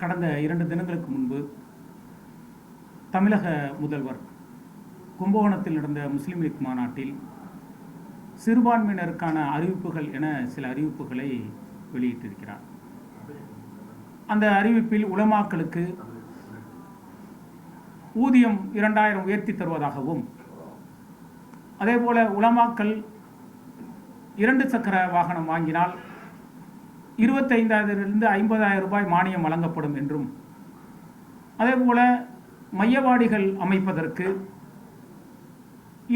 கடந்த 2 தினங்களுக்கு முன்பு தமிழக முதல்வர் கும்பகோணத்தில் நடந்த முஸ்லீம் லீக் மாநாட்டில் சிறுபான்மையினருக்கான அறிவிப்புகள் என சில அறிவிப்புகளை வெளியிட்டிருக்கிறார். அந்த அறிவிப்பில் உலமாக்களுக்கு ஊதியம் 2000 உயர்த்தி தருவதாகவும், அதேபோல உலமாக்கள் 2 சக்கர வாகனம் வாங்கினால் 25,000 50,000 ரூபாய் மானியம் வழங்கப்படும் என்றும், அதேபோல மையவாடிகள் அமைப்பதற்கு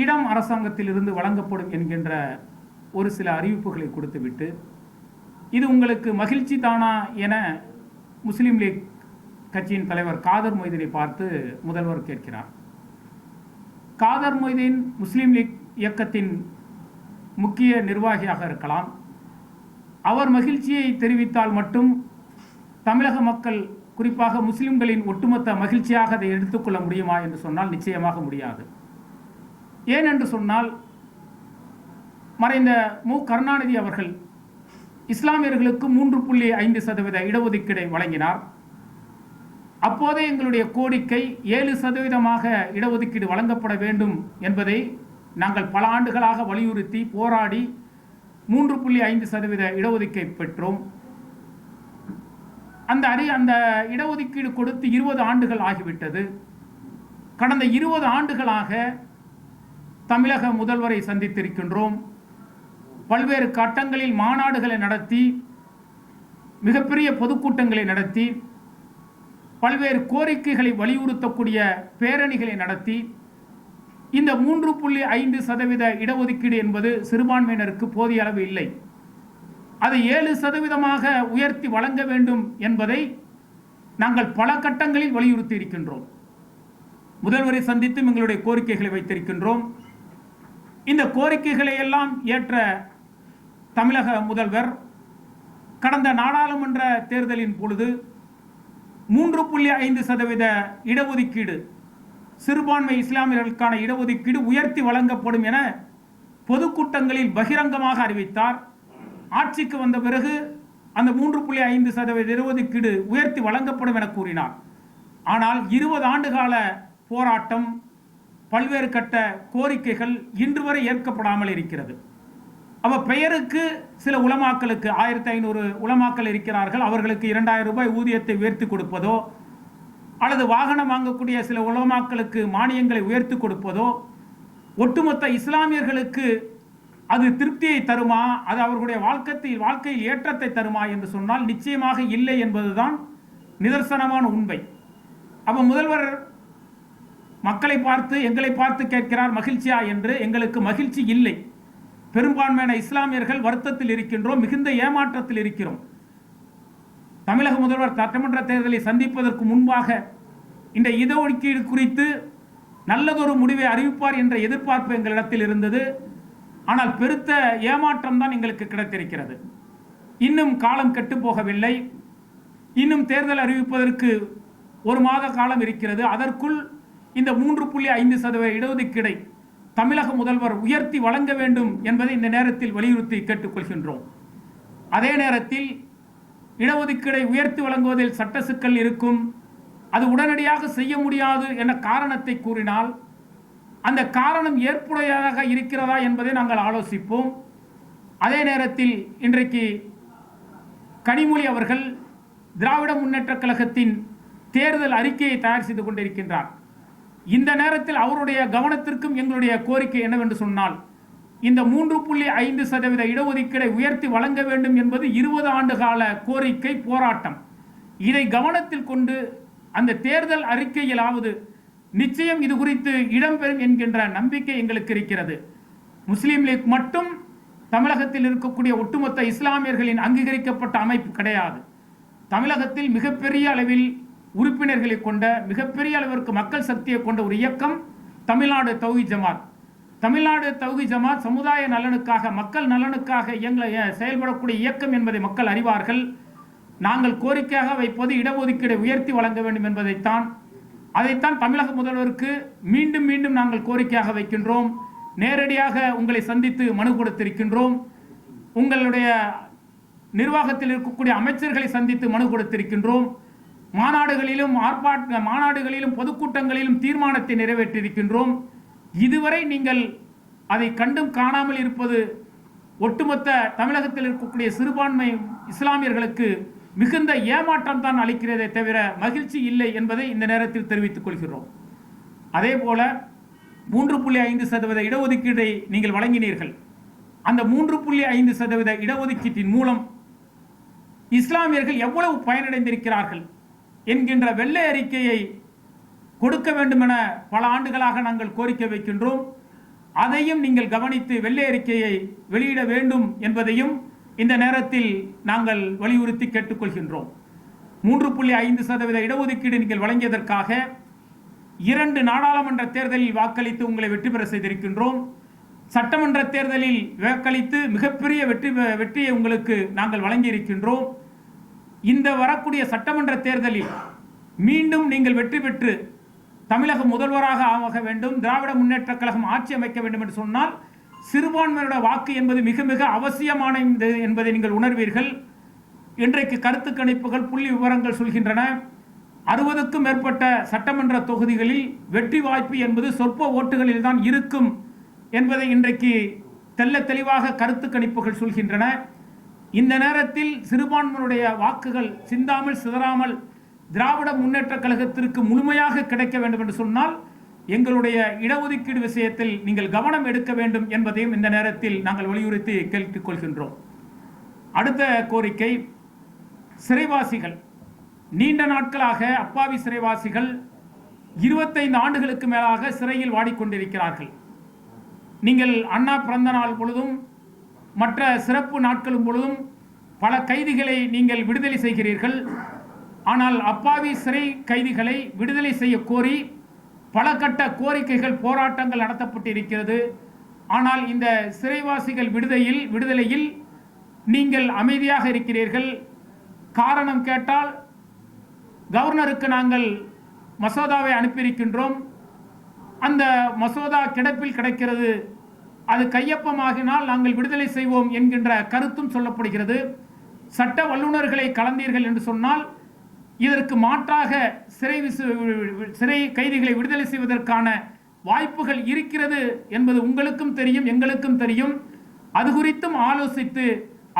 இடம் அரசாங்கத்திலிருந்து வழங்கப்படும் என்கின்ற ஒரு சில அறிவிப்புகளை கொடுத்துவிட்டு, இது உங்களுக்கு மகிழ்ச்சி தானா என முஸ்லீம் லீக் கட்சியின் தலைவர் காதர் மொய்தீனை பார்த்து முதல்வர் கேட்கிறார். காதர் மொய்தீன் முஸ்லீம் லீக் இயக்கத்தின் முக்கிய நிர்வாகியாக இருக்கலாம். அவர் மகிழ்ச்சியை தெரிவித்தால் மட்டும் தமிழக மக்கள், குறிப்பாக முஸ்லிம்களின் ஒட்டுமொத்த மகிழ்ச்சியாக அதை எடுத்துக்கொள்ள முடியுமா என்று சொன்னால் நிச்சயமாக முடியாது. ஏனென்று சொன்னால், மறைந்த மு. கருணாநிதி அவர்கள் இஸ்லாமியர்களுக்கு 3.5% இடஒதுக்கீடை வழங்கினார். அப்போதே எங்களுடைய கோரிக்கை 7% இடஒதுக்கீடு வழங்கப்பட வேண்டும் என்பதை நாங்கள் பல ஆண்டுகளாக வலியுறுத்தி போராடி 3.5% இடஒதுக்கீடு பெற்றோம். அந்த இடஒதுக்கீடு கொடுத்து 20 ஆண்டுகள் ஆகிவிட்டது. கடந்த 20 ஆண்டுகளாக தமிழக முதல்வரை சந்தித்திருக்கின்றோம். பல்வேறு கட்டங்களில் மாநாடுகளை நடத்தி, மிகப்பெரிய பொதுக்கூட்டங்களை நடத்தி, பல்வேறு கோரிக்கைகளை வலியுறுத்தக்கூடிய பேரணிகளை நடத்தி, இந்த 3.5% இடஒதுக்கீடு என்பது சிறுபான்மையினருக்கு போதிய அளவு இல்லை, அதை 7% உயர்த்தி வழங்க வேண்டும் என்பதை நாங்கள் பல கட்டங்களில் வலியுறுத்தி இருக்கின்றோம். முதல்வரை சந்தித்தும் எங்களுடைய கோரிக்கைகளை வைத்திருக்கின்றோம். இந்த கோரிக்கைகளை எல்லாம் ஏற்ற தமிழக முதல்வர் கடந்த நாடாளுமன்ற தேர்தலின் பொழுது 3.5% இடஒதுக்கீடு, சிறுபான்மை இஸ்லாமியர்களுக்கான இடஒதுக்கீடு உயர்த்தி வழங்கப்படும் என பொதுக்கூட்டங்களில் பகிரங்கமாக அறிவித்தார். ஆட்சிக்கு வந்த பிறகு அந்த 3.5% இடஒதுக்கீடு உயர்த்தி வழங்கப்படும் என கூறினார். ஆனால் 20 ஆண்டுகால போராட்டம், பல்வேறு கட்ட கோரிக்கைகள் இன்று வரை ஏற்கப்படாமல் இருக்கிறது. அவ பெயருக்கு சில உலமாக்களுக்கு 1500 உலமாக்கள் இருக்கிறார்கள், அவர்களுக்கு 2000 ரூபாய் ஊதியத்தை உயர்த்தி கொடுப்பதோ, அல்லது வாகனம் வாங்கக்கூடிய சில உலமாக்களுக்கு மானியங்களை உயர்த்தி கொடுப்பதோ, ஒட்டுமொத்த இஸ்லாமியர்களுக்கு அது திருப்தியை தருமா, அது அவர்களுடைய வாழ்க்கையில் ஏற்றத்தை தருமா என்று சொன்னால் நிச்சயமாக இல்லை என்பதுதான் நிதர்சனமான உண்மை. அப்போ முதல்வர் மக்களை பார்த்து, எங்களை பார்த்து கேட்கிறார் மகிழ்ச்சியா என்று. எங்களுக்கு மகிழ்ச்சி இல்லை. பெரும்பான்மையான இஸ்லாமியர்கள் வருத்தத்தில் இருக்கின்றோம், மிகுந்த ஏமாற்றத்தில் இருக்கிறோம். தமிழக முதல்வர் சட்டமன்ற தேர்தலை சந்திப்பதற்கு முன்பாக இந்த இடஒதுக்கீடு குறித்து நல்லதொரு முடிவை அறிவிப்பார் என்ற எதிர்பார்ப்பு எங்களிடத்தில் இருந்தது. ஆனால் பெருத்த ஏமாற்றம் தான் எங்களுக்கு கிடைத்திருக்கிறது. இன்னும் காலம் கெட்டு போகவில்லை. இன்னும் தேர்தல் அறிவிப்பதற்கு 1 மாத காலம் இருக்கிறது. அதற்குள் இந்த 3.5% இடஒதுக்கீடை தமிழக முதல்வர் உயர்த்தி வழங்க வேண்டும் என்பதை இந்த நேரத்தில் வலியுறுத்தி கேட்டுக்கொள்கின்றோம். அதே நேரத்தில் இடஒதுக்கீடை உயர்த்தி வழங்குவதில் சட்ட சிக்கல் இருக்கும், அது உடனடியாக செய்ய முடியாது என்ற காரணத்தை கூறினால், அந்த காரணம் ஏற்புடையதாக இருக்கிறதா என்பதை நாங்கள் ஆலோசிப்போம். அதே நேரத்தில் இன்றைக்கு கனிமொழி அவர்கள் திராவிட முன்னேற்றக் கழகத்தின் தேர்தல் அறிக்கையை தயார் செய்து கொண்டிருக்கின்றார். இந்த நேரத்தில் அவருடைய கவனத்திற்கும் எங்களுடைய கோரிக்கை என்னவென்று சொன்னால், இந்த 3.5% இடஒதுக்கீடை உயர்த்தி வழங்க வேண்டும் என்பது 20 ஆண்டு கால கோரிக்கை, போராட்டம். இதை கவனத்தில் கொண்டு அந்த தேர்தல் அறிக்கையிலாவது நிச்சயம் இது குறித்து இடம்பெறும் என்கின்ற நம்பிக்கை எங்களுக்கு இருக்கிறது. முஸ்லீம் லீக் மட்டும் தமிழகத்தில் இருக்கக்கூடிய ஒட்டுமொத்த இஸ்லாமியர்களின் அங்கீகரிக்கப்பட்ட அமைப்பு கிடையாது. தமிழகத்தில் மிகப்பெரிய அளவில் உறுப்பினர்களை கொண்ட, மிகப்பெரிய அளவிற்கு மக்கள் சக்தியை கொண்ட ஒரு இயக்கம் தமிழ்நாடு தௌஹீத் ஜமாத். தமிழ்நாடு தௌஹீத் ஜமாத் சமுதாய நலனுக்காக, மக்கள் நலனுக்காக செயல்படக்கூடிய இயக்கம் என்பதை மக்கள் அறிவார்கள். நாங்கள் கோரிக்கையாக வைப்பது இடஒதுக்கீடை உயர்த்தி வழங்க வேண்டும் என்பதைத்தான். அதைத்தான் தமிழக முதல்வருக்கு மீண்டும் மீண்டும் நாங்கள் கோரிக்கையாக வைக்கின்றோம். நேரடியாக உங்களை சந்தித்து மனு கொடுத்திருக்கின்றோம். உங்களுடைய நிர்வாகத்தில் இருக்கக்கூடிய அமைச்சர்களை சந்தித்து மனு கொடுத்திருக்கின்றோம். மாநாடுகளிலும் பொதுக்கூட்டங்களிலும் தீர்மானத்தை நிறைவேற்றியிருக்கின்றோம். இதுவரை நீங்கள் அதை கண்டும் காணாமல் இருப்பது ஒட்டுமொத்த தமிழகத்தில் இருக்கக்கூடிய சிறுபான்மை இஸ்லாமியர்களுக்கு மிகுந்த ஏமாற்றம் தான் அளிக்கிறதே தவிர மகிழ்ச்சி இல்லை என்பதை இந்த நேரத்தில் தெரிவித்துக் கொள்கிறோம். அதே போல 3.5% இடஒதுக்கீட்டை நீங்கள் வழங்கினீர்கள். அந்த 3.5% இடஒதுக்கீட்டின் மூலம் இஸ்லாமியர்கள் எவ்வளவு பயனடைந்திருக்கிறார்கள் என்கின்ற வெள்ளை அறிக்கையை கொடுக்க வேண்டும் என பல ஆண்டுகளாக நாங்கள் கோரிக்கை வைக்கின்றோம். அதையும் நீங்கள் கவனித்து வெள்ளை அறிக்கையை வெளியிட வேண்டும் என்பதையும் இந்த நேரத்தில் நாங்கள் வலியுறுத்தி கேட்டுக்கொள்கின்றோம். 3.5% இடஒதுக்கீடு நீங்கள் வழங்கியதற்காக 2 நாடாளுமன்ற தேர்தலில் வாக்களித்து உங்களை வெற்றி பெற செய்திருக்கின்றோம். சட்டமன்ற தேர்தலில் வாக்களித்து மிகப்பெரிய வெற்றியை உங்களுக்கு நாங்கள் வழங்கியிருக்கின்றோம். இந்த வரக்கூடிய சட்டமன்ற தேர்தலில் மீண்டும் நீங்கள் வெற்றி பெற்று தமிழக முதல்வராக ஆக வேண்டும், திராவிட முன்னேற்றக் கழகம் ஆட்சி அமைக்க வேண்டும் என்று சொன்னால் சிறுபான்மையோட வாக்கு என்பது மிக மிக அவசியமானது என்பதை நீங்கள் உணர்வீர்கள். இன்றைக்கு கருத்து கணிப்புகள் புள்ளி விவரங்கள் சொல்கின்றன. 60க்கும் மேற்பட்ட சட்டமன்ற தொகுதிகளில் வெற்றி வாய்ப்பு என்பது சொற்ப ஓட்டுகளில் தான் இருக்கும் என்பதை இன்றைக்கு தெல்ல தெளிவாக கருத்து கணிப்புகள் சொல்கின்றன. இந்த நேரத்தில் சிறுபான்மையினுடைய வாக்குகள் சிந்தாமல் சிதறாமல் திராவிட முன்னேற்ற கழகத்திற்கு முழுமையாக கிடைக்க வேண்டும் என்று சொன்னால் எங்களுடைய இடஒதுக்கீடு விஷயத்தில் நீங்கள் கவனம் எடுக்க வேண்டும் என்பதையும் இந்த நேரத்தில் நாங்கள் வலியுறுத்தி கேட்டுக்கொள்கின்றோம். அடுத்த கோரிக்கை, சிறைவாசிகள் நீண்ட நாட்களாக அப்பாவி சிறைவாசிகள் 25 ஆண்டுகளுக்கு மேலாக சிறையில் வாடிக்கொண்டிருக்கிறார்கள். நீங்கள் அண்ணா பிறந்த நாள் பொழுதும் மற்ற சிறப்பு நாட்களும் பொழுதும் பல கைதிகளை நீங்கள் விடுதலை செய்கிறீர்கள். ஆனால் அப்பாவி சிறை கைதிகளை விடுதலை செய்ய கோரி பல கட்ட கோரிக்கைகள் போராட்டங்கள் நடத்தப்பட்டிருக்கிறது. ஆனால் இந்த சிறைவாசிகள் விடுதலையில் நீங்கள் அமைதியாக இருக்கிறீர்கள். காரணம் கேட்டால் கவர்னருக்கு நாங்கள் மசோதாவை அனுப்பியிருக்கின்றோம், அந்த மசோதா கிடப்பில் கிடைக்கிறது, அது கையொப்பமாகினால் நாங்கள் விடுதலை செய்வோம் என்கின்ற கருத்தும் சொல்லப்படுகிறது. சட்ட வல்லுநர்களை கலந்தீர்கள் என்று சொன்னால் இதற்கு மாற்றாக சிறை கைதிகளை விடுதலை செய்வதற்கான வாய்ப்புகள் இருக்கிறது என்பது உங்களுக்கும் தெரியும், எங்களுக்கும் தெரியும். அது குறித்தும் ஆலோசித்து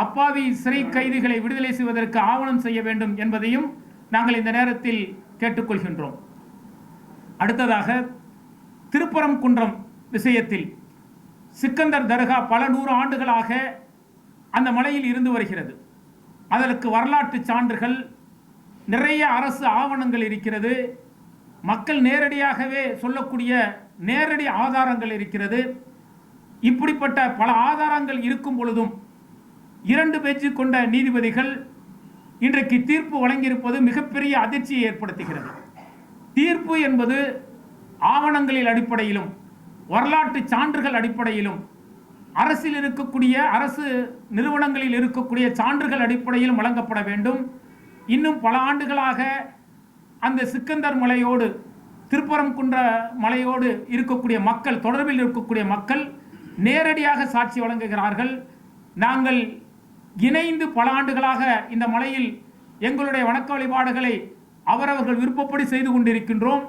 அப்பாவி சிறை கைதிகளை விடுதலை செய்வதற்கு ஆவணம் செய்ய வேண்டும் என்பதையும் நாங்கள் இந்த நேரத்தில் கேட்டுக்கொள்கின்றோம். அடுத்ததாக, திருப்பரங்குன்றம் விஷயத்தில் சிக்கந்தர் தர்கா பல 100 ஆண்டுகளாக அந்த மலையில் இருந்து வருகிறது. அதற்கு வரலாற்று சான்றுகள், நிறைய அரசு ஆவணங்கள் இருக்கிறது. மக்கள் நேரடியாகவே சொல்லக்கூடிய நேரடி ஆதாரங்கள் இருக்கிறது. இப்படிப்பட்ட பல ஆதாரங்கள் இருக்கும் பொழுதும் 2 பெஞ்ச் கொண்ட நீதிபதிகள் இன்றைக்கு தீர்ப்பு வழங்கியிருப்பது மிகப்பெரிய அதிர்ச்சியை ஏற்படுத்துகிறது. தீர்ப்பு என்பது ஆவணங்களின் அடிப்படையிலும் வரலாற்று சான்றுகள் அடிப்படையிலும் அரசில் இருக்கக்கூடிய அரசு நிறுவனங்களில் இருக்கக்கூடிய சான்றுகள் அடிப்படையிலும் வழங்கப்பட வேண்டும். இன்னும் பல ஆண்டுகளாக அந்த சிக்கந்தர் மலையோடு திருப்பரங்குன்ற மலையோடு இருக்கக்கூடிய மக்கள், தொடர்பில் இருக்கக்கூடிய மக்கள் நேரடியாக சாட்சி வழங்குகிறார்கள். நாங்கள் இணைந்து பல ஆண்டுகளாக இந்த மலையில் எங்களுடைய வணக்க வழிபாடுகளை அவரவர்கள் விருப்பப்படி செய்து கொண்டிருக்கின்றோம்.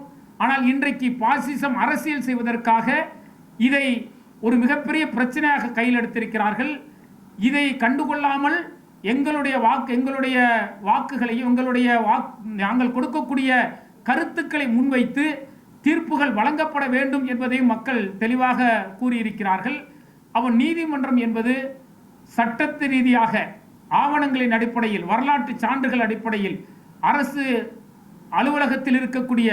ஆனால் இன்றைக்கு பாசிசம் அரசியல் செய்வதற்காக இதை ஒரு மிகப்பெரிய பிரச்சனையாக கையில் எடுத்திருக்கிறார்கள். இதை கண்டுகொள்ளாமல் எங்களுடைய வாக்குகளையும் நாங்கள் கொடுக்கக்கூடிய கருத்துக்களை முன்வைத்து தீர்ப்புகள் வழங்கப்பட வேண்டும் என்பதையும் மக்கள் தெளிவாக கூறியிருக்கிறார்கள். அவன் நீதிமன்றம் என்பது சட்டத்து ரீதியாக ஆவணங்களின் அடிப்படையில், வரலாற்று சான்றுகள் அடிப்படையில், அரசு அலுவலகத்தில் இருக்கக்கூடிய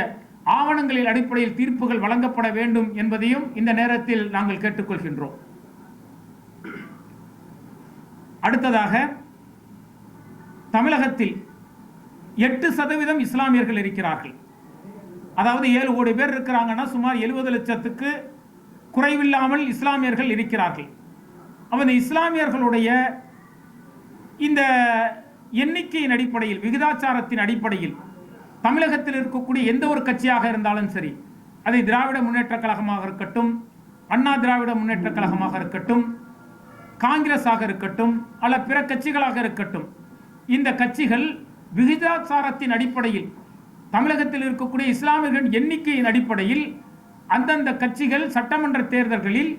ஆவணங்களின் அடிப்படையில் தீர்ப்புகள் வழங்கப்பட வேண்டும் என்பதையும் இந்த நேரத்தில் நாங்கள் கேட்டுக்கொள்கின்றோம். அடுத்ததாக, தமிழகத்தில் 8% இஸ்லாமியர்கள் இருக்கிறார்கள். அதாவது 7 கோடி பேர் இருக்கிறாங்கன்னா சுமார் 70 லட்சத்துக்கு குறைவில்லாமல் இஸ்லாமியர்கள் இருக்கிறார்கள். இந்த இஸ்லாமியர்களுடைய இந்த எண்ணிக்கையின் அடிப்படையில், விகிதாச்சாரத்தின் அடிப்படையில் தமிழகத்தில் இருக்கக்கூடிய எந்த ஒரு கட்சியாக இருந்தாலும் சரி, அதை திராவிட முன்னேற்ற கழகமாக இருக்கட்டும், அண்ணா திராவிட முன்னேற்ற கழகமாக இருக்கட்டும், காங்கிரஸாக இருக்கட்டும், அல்ல பிற கட்சிகளாக இருக்கட்டும், இந்த கட்சிகள் விகிதாச்சாரத்தின் அடிப்படையில் தமிழகத்தில் இருக்கக்கூடிய இஸ்லாமியர்களின் எண்ணிக்கையின் அடிப்படையில் அந்தந்த கட்சிகள் சட்டமன்ற தேர்தல்களில்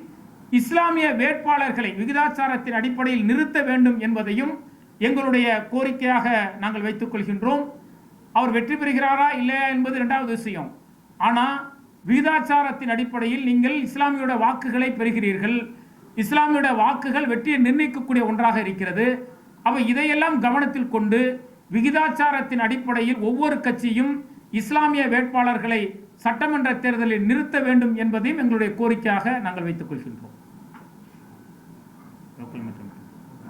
இஸ்லாமிய வேட்பாளர்களை விகிதாச்சாரத்தின் அடிப்படையில் நிறுத்த வேண்டும் என்பதையும் எங்களுடைய கோரிக்கையாக நாங்கள் வைத்துக் கொள்கின்றோம். அவர் வெற்றி பெறுகிறாரா இல்லையா என்பது இரண்டாவது விஷயம். ஆனால் விகிதாச்சாரத்தின் அடிப்படையில் நீங்கள் இஸ்லாமியோட வாக்குகளை பெறுகிறீர்கள். இஸ்லாமியோட வாக்குகள் வெற்றியை நிர்ணயிக்கக்கூடிய ஒன்றாக இருக்கிறது. அப்போ இதையெல்லாம் கவனத்தில் கொண்டு விகிதாச்சாரத்தின் அடிப்படையில் ஒவ்வொரு கட்சியும் இஸ்லாமிய வேட்பாளர்களை சட்டமன்ற தேர்தலில் நிறுத்த வேண்டும் என்பதையும் எங்களுடைய கோரிக்கையாக நாங்கள் வைத்துக் கொள்கின்றோம்.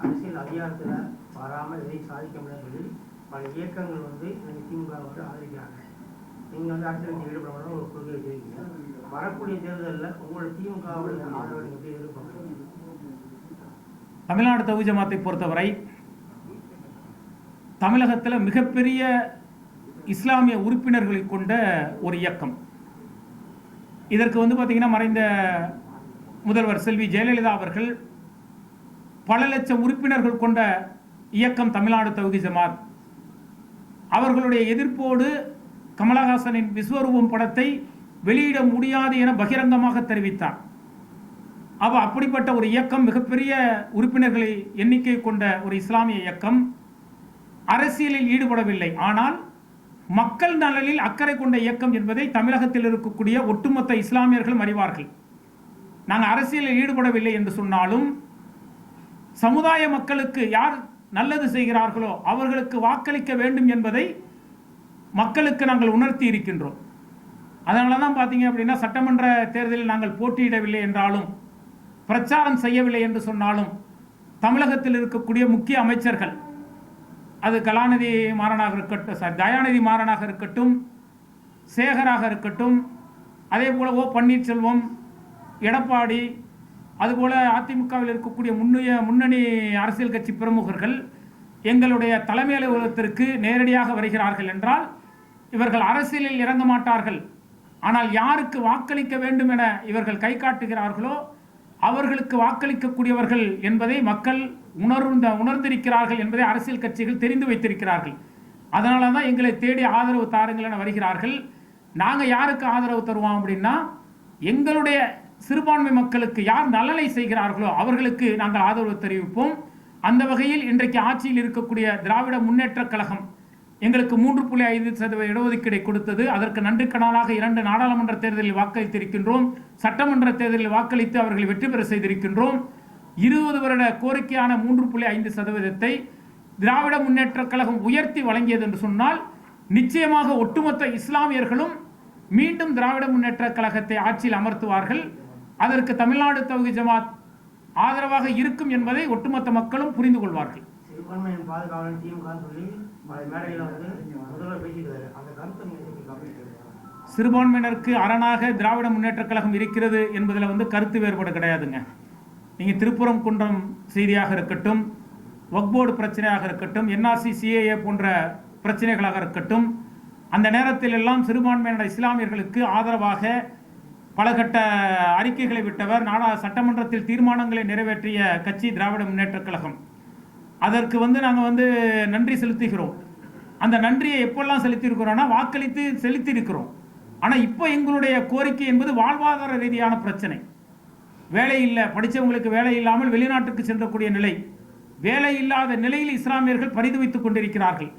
அரசியல் அதிகாரத்தில் வராமல் எதை சாதிக்க முடியாது பல இயக்கங்கள் திமுக ஆதரிக்கிறாங்க. நீங்கள் அரசியல் ஈடுபட ஒரு கொள்கை வச்சிருக்கீங்க. வரக்கூடிய தேர்தலில் உங்களோட திமுகவுடைய ஆதரவு எப்படி எதிர்பார்க்குறீங்க? தமிழ்நாடு தவ்ஹீத் ஜமாத்தை பொறுத்தவரை தமிழகத்தில் மிகப்பெரிய இஸ்லாமிய உறுப்பினர்களை கொண்ட ஒரு இயக்கம். இதற்கு பார்த்தீங்கன்னா மறைந்த முதல்வர் செல்வி ஜெயலலிதா அவர்கள் பல லட்சம் உறுப்பினர்கள் கொண்ட இயக்கம் தமிழ்நாடு தவ்ஹீத் ஜமாத். அவர்களுடைய எதிர்ப்போடு கமலஹாசனின் விஸ்வரூபம் படத்தை வெளியிட முடியாது என பகிரங்கமாக தெரிவித்தார். அப்படிப்பட்ட ஒரு இயக்கம், மிகப்பெரிய உறுப்பினர்களை எண்ணிக்கை கொண்ட ஒரு இஸ்லாமிய இயக்கம், அரசியலில் ஈடுபடவில்லை. ஆனால் மக்கள் நலனில் அக்கறை கொண்ட இயக்கம் என்பதை தமிழகத்தில் இருக்கக்கூடிய ஒட்டுமொத்த இஸ்லாமியர்களும் அறிவார்கள். நாங்கள் அரசியலில் ஈடுபடவில்லை என்று சொன்னாலும் சமுதாய மக்களுக்கு யார் நல்லது செய்கிறார்களோ அவர்களுக்கு வாக்களிக்க வேண்டும் என்பதை மக்களுக்கு நாங்கள் உணர்த்தி இருக்கின்றோம். அதனால தான் பார்த்தீங்க அப்படின்னா சட்டமன்ற தேர்தலில் நாங்கள் போட்டியிடவில்லை என்றாலும், பிரச்சாரம் செய்யவில்லை என்று சொன்னாலும், தமிழகத்தில் இருக்கக்கூடிய முக்கிய அமைச்சர்கள், அது கலாநிதி மாறனாக இருக்கட்டும், தயாநிதி மாறனாக இருக்கட்டும், சேகராக இருக்கட்டும், அதே போல் ஓ பன்னீர்செல்வம், எடப்பாடி, அதுபோல் அதிமுகவில் இருக்கக்கூடிய முன்னணி அரசியல் கட்சி பிரமுகர்கள் எங்களுடைய தலைமை அலுவலகத்திற்கு நேரடியாக வருகிறார்கள் என்றால் இவர்கள் அரசியலில் இறங்க மாட்டார்கள். ஆனால் யாருக்கு வாக்களிக்க வேண்டும் என இவர்கள் கை காட்டுகிறார்களோ அவர்களுக்கு வாக்களிக்கக்கூடியவர்கள் என்பதை மக்கள் உணர்ந்திருக்கிறார்கள் என்பதை அரசியல் கட்சிகள் தெரிந்து வைத்திருக்கிறார்கள். அதனால தான் எங்களை தேடி ஆதரவு தாருங்கள் என வருகிறார்கள். நாங்கள் யாருக்கு ஆதரவு தருவோம் அப்படின்னா, எங்களுடைய சிறுபான்மை மக்களுக்கு யார் நலனை செய்கிறார்களோ அவர்களுக்கு நாங்கள் ஆதரவு தெரிவிப்போம். அந்த வகையில் இன்றைக்கு ஆட்சியில் இருக்கக்கூடிய திராவிட முன்னேற்ற கழகம் எங்களுக்கு 3.5% இடஒதுக்கீடை கொடுத்தது. அதற்கு நன்றி கடனாக 2 நாடாளுமன்ற தேர்தலில் வாக்களித்திருக்கின்றோம். சட்டமன்ற தேர்தலில் வாக்களித்து அவர்களை வெற்றி பெற செய்திருக்கின்றோம். 20 வருட கோரிக்கையான 3.5%ஐ திராவிட முன்னேற்ற கழகம் உயர்த்தி வழங்கியது என்று சொன்னால் நிச்சயமாக ஒட்டுமொத்த இஸ்லாமியர்களும் மீண்டும் திராவிட முன்னேற்ற கழகத்தை ஆட்சியில் அமர்த்துவார்கள். அதற்கு தமிழ்நாடு தவ்ஹீத் ஜமாத் ஆதரவாக இருக்கும் என்பதை ஒட்டுமொத்த மக்களும் புரிந்து கொள்வார்கள். சிறுபான்மையினருக்கு அரணாக திராவிட முன்னேற்ற கழகம் இருக்கிறது என்பதில் கருத்து வேறுபாடு கிடையாதுங்க. நீங்கள் திருப்புரம் குன்றம் செய்தியாக இருக்கட்டும், வக்போர்டு பிரச்சனையாக இருக்கட்டும், என்ஆர்சி சிஏஏ போன்ற பிரச்சனைகளாக இருக்கட்டும், அந்த நேரத்தில் எல்லாம் சிறுபான்மையினர் இஸ்லாமியர்களுக்கு ஆதரவாக பல கட்ட அறிக்கைகளை விட்டவர், சட்டமன்றத்தில் தீர்மானங்களை நிறைவேற்றிய கட்சி திராவிட முன்னேற்ற கழகம். அதற்கு நாங்கள் நன்றி செலுத்துகிறோம். அந்த நன்றியை எப்பெல்லாம் செலுத்தியிருக்கிறோம்னா வாக்களித்து செலுத்தியிருக்கிறோம். ஆனால் இப்போ எங்களுடைய கோரிக்கை என்பது வாழ்வாதார ரீதியான பிரச்சனை. வேலை இல்லை, படித்தவங்களுக்கு வேலை இல்லாமல் வெளிநாட்டுக்கு சென்றக்கூடிய நிலை, வேலை இல்லாத நிலையில் இஸ்லாமியர்கள் பரிதவித்துக் கொண்டிருக்கிறார்கள்.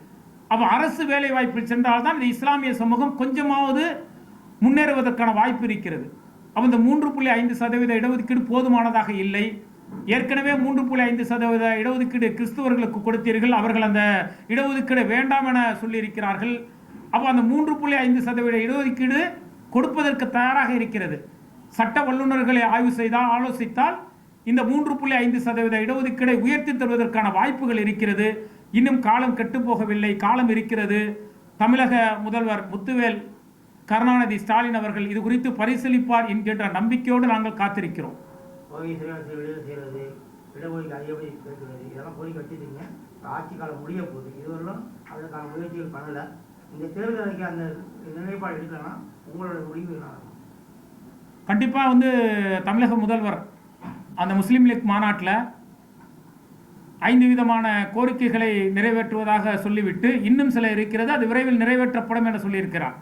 அப்போ அரசு வேலை வாய்ப்பில் சென்றால்தான் இந்த இஸ்லாமிய சமூகம் கொஞ்சமாவது முன்னேறுவதற்கான வாய்ப்பு இருக்கிறது. அப்போ இந்த 3.5% இடஒதுக்கீடு போதுமானதாக இல்லை. ஏற்கனவே 3.5% இடஒதுக்கீடு கிறிஸ்துவர்களுக்கு கொடுத்தீர்கள், அவர்கள் அந்த இடஒதுக்கீடு வேண்டாம் என சொல்லியிருக்கிறார்கள். அப்போ அந்த 3.5% இடஒதுக்கீடு கொடுப்பதற்கு தயாராக இருக்கிறது. சட்ட வல்லுநர்களை ஆய்வு செய்தால், ஆலோசித்தால் இந்த 3.5% இடஒதுக்கீடை உயர்த்தி தருவதற்கான வாய்ப்புகள் இருக்கிறது. இன்னும் காலம் கெட்டுப்போகவில்லை, காலம் இருக்கிறது. தமிழக முதல்வர் முத்துவேல் கருணாநிதி ஸ்டாலின் அவர்கள் இது குறித்து பரிசீலிப்பார் என்கின்ற நம்பிக்கையோடு நாங்கள் காத்திருக்கிறோம். ஆட்சி காலம் முடிய போகுது, இதுவரையிலும் அதற்கான முயற்சிகள் பண்ணல. இந்த தேர்தலுக்கு அந்த நிலைப்பாடு எடுக்கலாம், உங்களோட முடிவு கண்டிப்பாக தமிழக முதல்வர் அந்த முஸ்லீம் லீக் மாநாட்டில் 5 விதமான கோரிக்கைகளை நிறைவேற்றுவதாக சொல்லிவிட்டு இன்னும் சில இருக்கிறது, அது விரைவில் நிறைவேற்றப்படும் என சொல்லியிருக்கிறார்.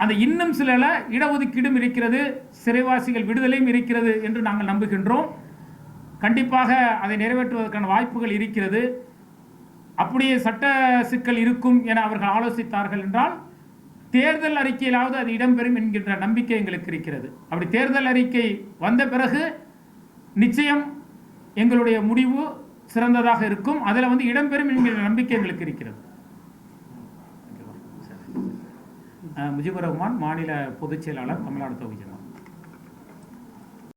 அந்த இன்னும் சில இடஒதுக்கீடும் இருக்கிறது, சிறைவாசிகள் விடுதலையும் இருக்கிறது என்று நாங்கள் நம்புகின்றோம். கண்டிப்பாக அதை நிறைவேற்றுவதற்கான வாய்ப்புகள் இருக்கிறது. அப்படியே சட்ட சிக்கல் இருக்கும் என அவர்கள் ஆலோசித்தார்கள் என்றால் தேர்தல் அறிக்கையிலாவது அது இடம்பெறும் என்கின்ற நம்பிக்கை எங்களுக்கு இருக்கிறது. அப்படி தேர்தல் அறிக்கை வந்த பிறகு நிச்சயம் எங்களுடைய முடிவு சிறந்ததாக இருக்கும். அதில் இடம்பெறும் என்கிற நம்பிக்கை எங்களுக்கு இருக்கிறது. முஜிபுர் ரஹ்மான், மாநில பொதுச் செயலாளர், தமிழ்நாடு தொகுதி.